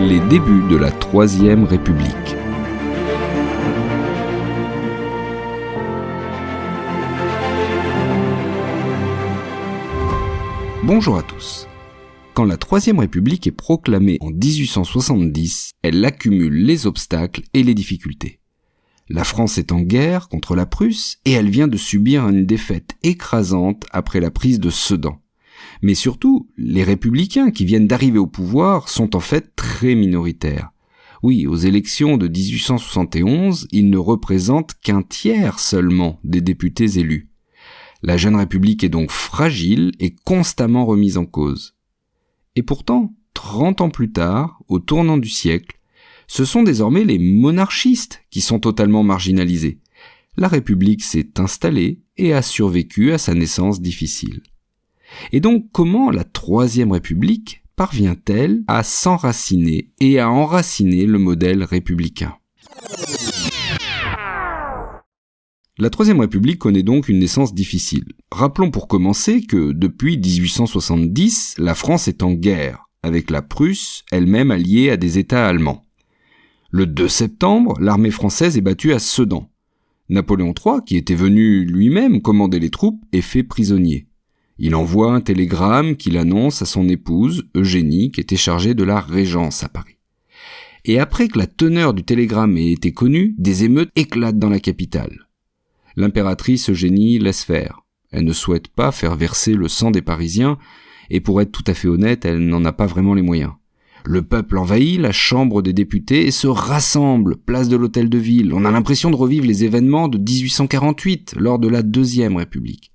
Les débuts de la Troisième République. Bonjour à tous. Quand la Troisième République est proclamée en 1870, elle accumule les obstacles et les difficultés. La France est en guerre contre la Prusse et elle vient de subir une défaite écrasante après la prise de Sedan. Mais surtout, les républicains qui viennent d'arriver au pouvoir sont en fait très minoritaires. Oui, aux élections de 1871, ils ne représentent qu'un tiers seulement des députés élus. La jeune République est donc fragile et constamment remise en cause. Et pourtant, 30 ans plus tard, au tournant du siècle, ce sont désormais les monarchistes qui sont totalement marginalisés. La République s'est installée et a survécu à sa naissance difficile. Et donc, comment la Troisième République parvient-elle à s'enraciner et à enraciner le modèle républicain ? La Troisième République connaît donc une naissance difficile. Rappelons pour commencer que depuis 1870, la France est en guerre, avec la Prusse, elle-même alliée à des États allemands. Le 2 septembre, l'armée française est battue à Sedan. Napoléon III, qui était venu lui-même commander les troupes, est fait prisonnier. Il envoie un télégramme qu'il annonce à son épouse, Eugénie, qui était chargée de la régence à Paris. Et après que la teneur du télégramme ait été connue, des émeutes éclatent dans la capitale. L'impératrice Eugénie laisse faire. Elle ne souhaite pas faire verser le sang des Parisiens, et pour être tout à fait honnête, elle n'en a pas vraiment les moyens. Le peuple envahit la Chambre des députés et se rassemble, place de l'Hôtel de Ville. On a l'impression de revivre les événements de 1848, lors de la Deuxième République.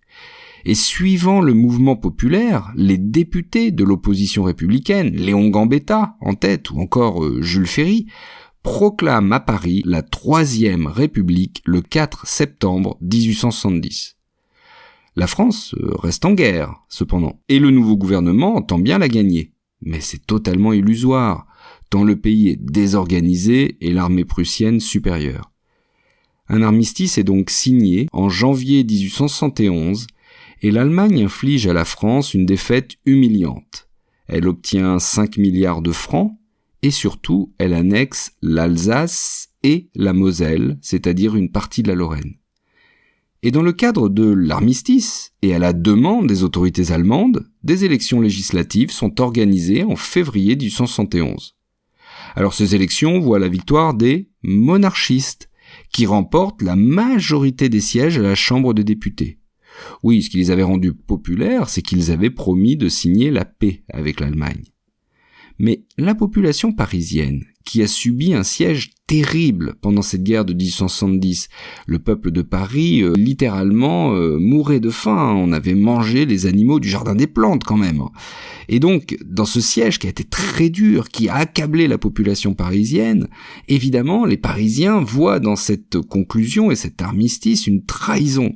Et suivant le mouvement populaire, les députés de l'opposition républicaine, Léon Gambetta en tête, ou encore Jules Ferry, proclament à Paris la Troisième République le 4 septembre 1870. La France reste en guerre, cependant, et le nouveau gouvernement entend bien la gagner. Mais c'est totalement illusoire, tant le pays est désorganisé et l'armée prussienne supérieure. Un armistice est donc signé en janvier 1871 et l'Allemagne inflige à la France une défaite humiliante. Elle obtient 5 milliards de francs et surtout elle annexe l'Alsace et la Moselle, c'est-à-dire une partie de la Lorraine. Et dans le cadre de l'armistice, et à la demande des autorités allemandes, des élections législatives sont organisées en février 1871. Alors ces élections voient la victoire des monarchistes, qui remportent la majorité des sièges à la Chambre des députés. Oui, ce qui les avait rendus populaires, c'est qu'ils avaient promis de signer la paix avec l'Allemagne. Mais la population parisienne, qui a subi un siège terrible pendant cette guerre de 1870, le peuple de Paris, littéralement, mourait de faim. On avait mangé les animaux du jardin des plantes, quand même. Et donc, dans ce siège qui a été très dur, qui a accablé la population parisienne, évidemment, les Parisiens voient dans cette conclusion et cet armistice une trahison.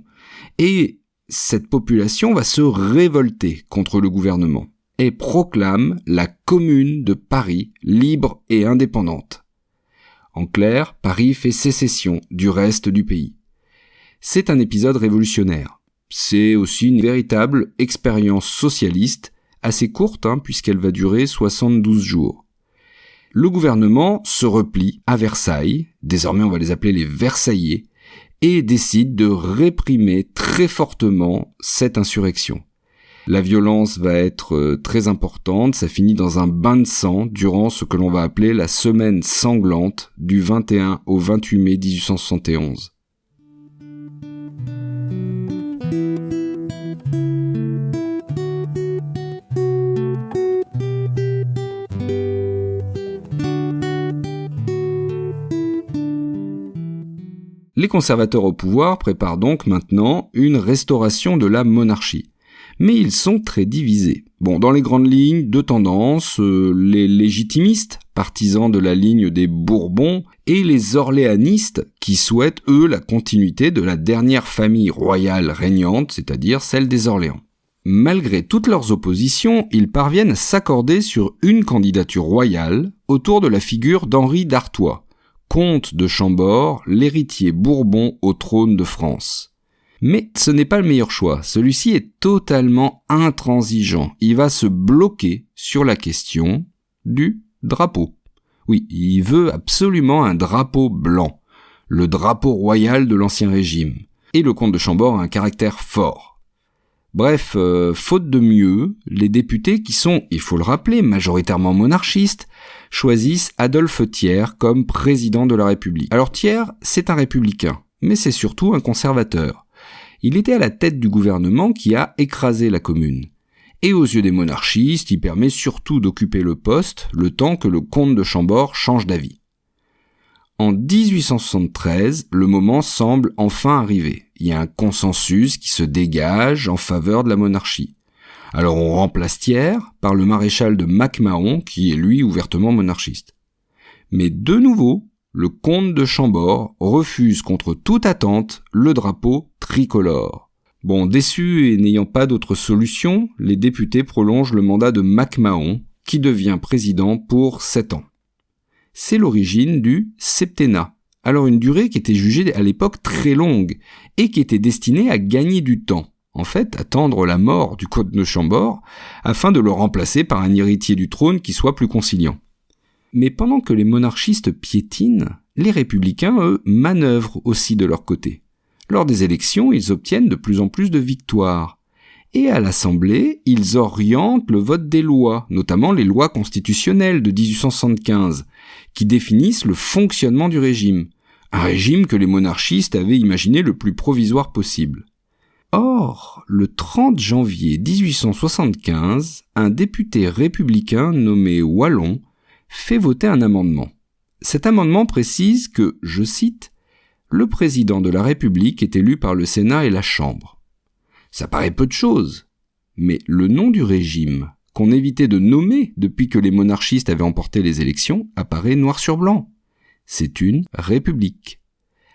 Et cette population va se révolter contre le gouvernement et proclame la Commune de Paris libre et indépendante. En clair, Paris fait sécession du reste du pays. C'est un épisode révolutionnaire. C'est aussi une véritable expérience socialiste, assez courte puisqu'elle va durer 72 jours. Le gouvernement se replie à Versailles, désormais on va les appeler les Versaillais, et décide de réprimer très fortement cette insurrection. La violence va être très importante, ça finit dans un bain de sang durant ce que l'on va appeler la semaine sanglante du 21 au 28 mai 1871. Les conservateurs au pouvoir préparent donc maintenant une restauration de la monarchie. Mais ils sont très divisés. Dans les grandes lignes, deux tendances, les légitimistes, partisans de la ligne des Bourbons, et les orléanistes, qui souhaitent, eux, la continuité de la dernière famille royale régnante, c'est-à-dire celle des Orléans. Malgré toutes leurs oppositions, ils parviennent à s'accorder sur une candidature royale autour de la figure d'Henri d'Artois, comte de Chambord, l'héritier Bourbon au trône de France. Mais ce n'est pas le meilleur choix. Celui-ci est totalement intransigeant. Il va se bloquer sur la question du drapeau. Oui, il veut absolument un drapeau blanc, le drapeau royal de l'Ancien Régime. Et le comte de Chambord a un caractère fort. Bref, faute de mieux, les députés qui sont, il faut le rappeler, majoritairement monarchistes, choisissent Adolphe Thiers comme président de la République. Alors Thiers, c'est un républicain, mais c'est surtout un conservateur. Il était à la tête du gouvernement qui a écrasé la Commune. Et aux yeux des monarchistes, il permet surtout d'occuper le poste le temps que le comte de Chambord change d'avis. En 1873, le moment semble enfin arriver. Il y a un consensus qui se dégage en faveur de la monarchie. Alors on remplace Thiers par le maréchal de Mac-Mahon, qui est lui ouvertement monarchiste. Mais de nouveau, le comte de Chambord refuse contre toute attente le drapeau tricolore. Bon, déçus et n'ayant pas d'autre solution, les députés prolongent le mandat de Mac-Mahon, qui devient président pour 7 ans. C'est l'origine du septennat. Alors une durée qui était jugée à l'époque très longue et qui était destinée à gagner du temps. En fait, attendre la mort du comte de Chambord afin de le remplacer par un héritier du trône qui soit plus conciliant. Mais pendant que les monarchistes piétinent, les républicains, eux, manœuvrent aussi de leur côté. Lors des élections, ils obtiennent de plus en plus de victoires. Et à l'Assemblée, ils orientent le vote des lois, notamment les lois constitutionnelles de 1875, qui définissent le fonctionnement du régime. Un régime que les monarchistes avaient imaginé le plus provisoire possible. Or, le 30 janvier 1875, un député républicain nommé Wallon fait voter un amendement. Cet amendement précise que, je cite, « Le président de la République est élu par le Sénat et la Chambre ». Ça paraît peu de choses, mais le nom du régime, qu'on évitait de nommer depuis que les monarchistes avaient emporté les élections, apparaît noir sur blanc. C'est une république,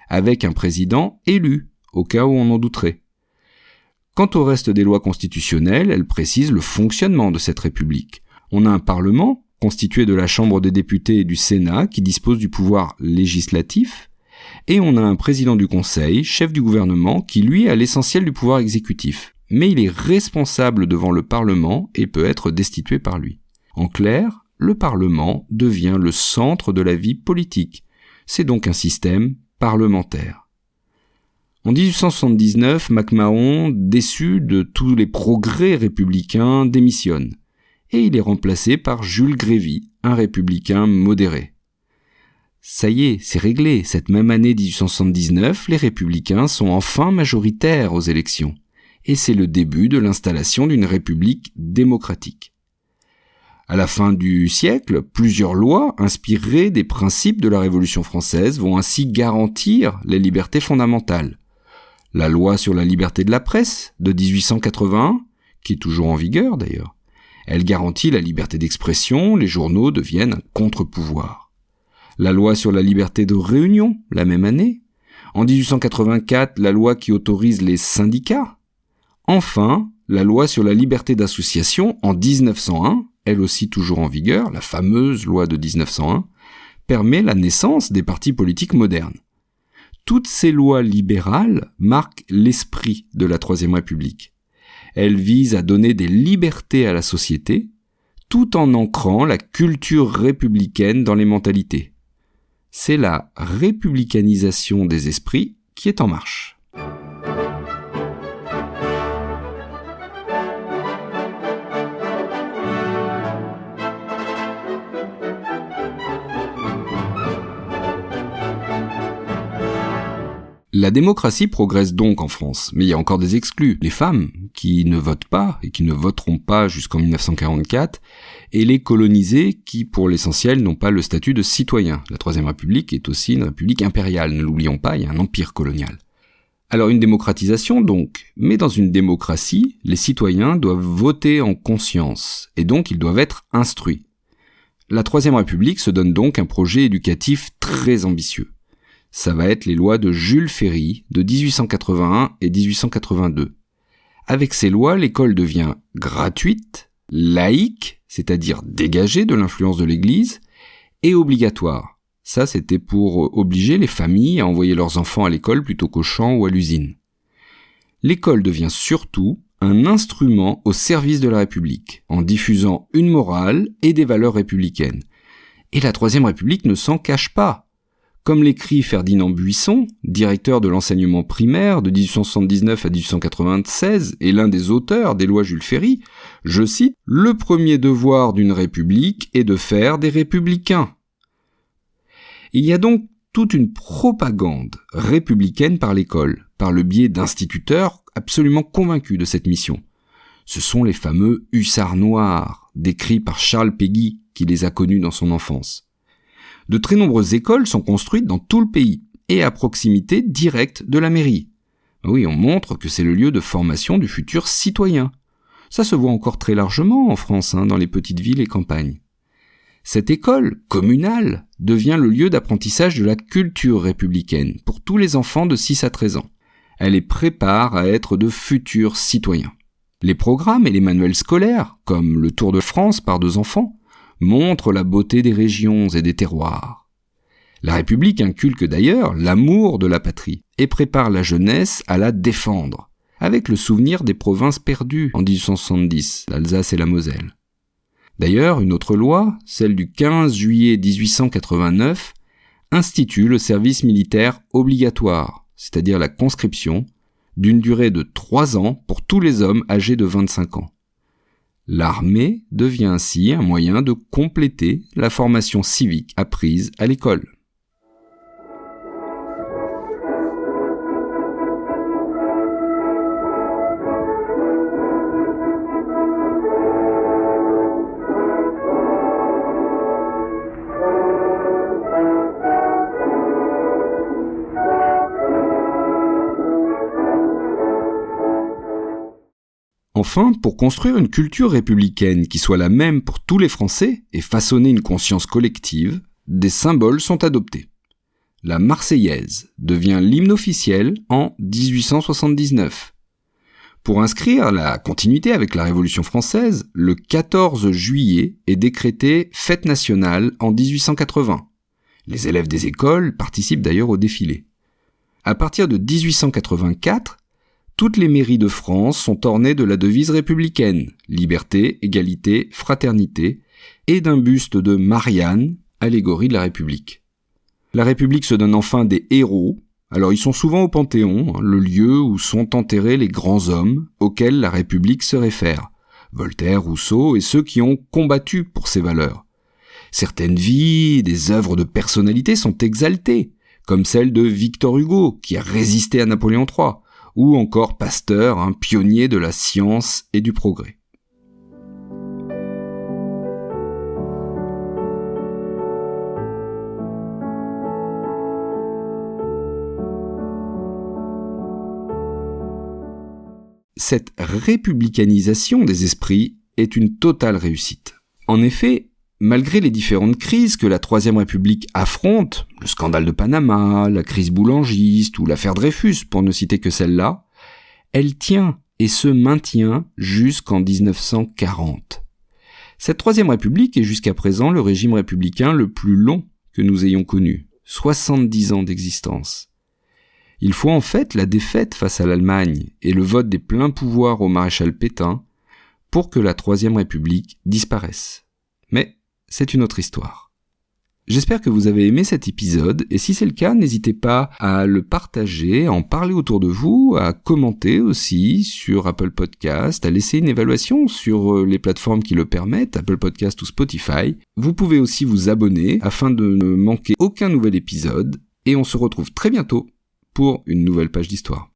avec un président élu, au cas où on en douterait. Quant au reste des lois constitutionnelles, elles précisent le fonctionnement de cette république. On a un parlement, constitué de la Chambre des députés et du Sénat, qui dispose du pouvoir législatif, et on a un président du Conseil, chef du gouvernement, qui lui a l'essentiel du pouvoir exécutif. Mais il est responsable devant le Parlement et peut être destitué par lui. En clair, le Parlement devient le centre de la vie politique. C'est donc un système parlementaire. En 1879, Mac-Mahon, déçu de tous les progrès républicains, démissionne. Et il est remplacé par Jules Grévy, un républicain modéré. Ça y est, c'est réglé. Cette même année 1879, les républicains sont enfin majoritaires aux élections. Et c'est le début de l'installation d'une république démocratique. À la fin du siècle, plusieurs lois inspirées des principes de la Révolution française vont ainsi garantir les libertés fondamentales. La loi sur la liberté de la presse de 1881, qui est toujours en vigueur d'ailleurs, elle garantit la liberté d'expression, les journaux deviennent un contre-pouvoir. La loi sur la liberté de réunion, la même année. En 1884, la loi qui autorise les syndicats. Enfin, la loi sur la liberté d'association en 1901, elle aussi toujours en vigueur, la fameuse loi de 1901, permet la naissance des partis politiques modernes. Toutes ces lois libérales marquent l'esprit de la Troisième République. Elles visent à donner des libertés à la société, tout en ancrant la culture républicaine dans les mentalités. C'est la républicanisation des esprits qui est en marche. La démocratie progresse donc en France, mais il y a encore des exclus. Les femmes, qui ne votent pas et qui ne voteront pas jusqu'en 1944, et les colonisés qui, pour l'essentiel, n'ont pas le statut de citoyen. La Troisième République est aussi une république impériale, ne l'oublions pas, il y a un empire colonial. Alors une démocratisation donc, mais dans une démocratie, les citoyens doivent voter en conscience, et donc ils doivent être instruits. La Troisième République se donne donc un projet éducatif très ambitieux. Ça va être les lois de Jules Ferry de 1881 et 1882. Avec ces lois, l'école devient gratuite, laïque, c'est-à-dire dégagée de l'influence de l'Église, et obligatoire. Ça, c'était pour obliger les familles à envoyer leurs enfants à l'école plutôt qu'au champ ou à l'usine. L'école devient surtout un instrument au service de la République, en diffusant une morale et des valeurs républicaines. Et la Troisième République ne s'en cache pas. Comme l'écrit Ferdinand Buisson, directeur de l'enseignement primaire de 1879 à 1896 et l'un des auteurs des lois Jules Ferry, je cite, « Le premier devoir d'une république est de faire des républicains ». Il y a donc toute une propagande républicaine par l'école, par le biais d'instituteurs absolument convaincus de cette mission. Ce sont les fameux hussards noirs, décrits par Charles Péguy, qui les a connus dans son enfance. De très nombreuses écoles sont construites dans tout le pays, et à proximité directe de la mairie. Oui, on montre que c'est le lieu de formation du futur citoyen. Ça se voit encore très largement en France, dans les petites villes et campagnes. Cette école communale devient le lieu d'apprentissage de la culture républicaine pour tous les enfants de 6 à 13 ans. Elle les prépare à être de futurs citoyens. Les programmes et les manuels scolaires, comme le Tour de France par 2 enfants, montrent la beauté des régions et des terroirs. La République inculque d'ailleurs l'amour de la patrie et prépare la jeunesse à la défendre, avec le souvenir des provinces perdues en 1870, l'Alsace et la Moselle. D'ailleurs, une autre loi, celle du 15 juillet 1889, institue le service militaire obligatoire, c'est-à-dire la conscription, d'une durée de 3 ans pour tous les hommes âgés de 25 ans. L'armée devient ainsi un moyen de compléter la formation civique apprise à l'école. Enfin, pour construire une culture républicaine qui soit la même pour tous les Français et façonner une conscience collective, des symboles sont adoptés. La Marseillaise devient l'hymne officiel en 1879. Pour inscrire la continuité avec la Révolution française, le 14 juillet est décrété fête nationale en 1880. Les élèves des écoles participent d'ailleurs au défilé. À partir de 1884, toutes les mairies de France sont ornées de la devise républicaine, liberté, égalité, fraternité, et d'un buste de Marianne, allégorie de la République. La République se donne enfin des héros, alors ils sont souvent au Panthéon, le lieu où sont enterrés les grands hommes auxquels la République se réfère, Voltaire, Rousseau et ceux qui ont combattu pour ces valeurs. Certaines vies, des œuvres de personnalité sont exaltées, comme celle de Victor Hugo, qui a résisté à Napoléon III, ou encore Pasteur, un pionnier de la science et du progrès. Cette républicanisation des esprits est une totale réussite. En effet, malgré les différentes crises que la Troisième République affronte, le scandale de Panama, la crise boulangiste ou l'affaire Dreyfus, pour ne citer que celle-là, elle tient et se maintient jusqu'en 1940. Cette Troisième République est jusqu'à présent le régime républicain le plus long que nous ayons connu, 70 ans d'existence. Il faut en fait la défaite face à l'Allemagne et le vote des pleins pouvoirs au maréchal Pétain pour que la Troisième République disparaisse. Mais c'est une autre histoire. J'espère que vous avez aimé cet épisode, et si c'est le cas, n'hésitez pas à le partager, à en parler autour de vous, à commenter aussi sur Apple Podcast, à laisser une évaluation sur les plateformes qui le permettent, Apple Podcast ou Spotify. Vous pouvez aussi vous abonner afin de ne manquer aucun nouvel épisode, et on se retrouve très bientôt pour une nouvelle page d'histoire.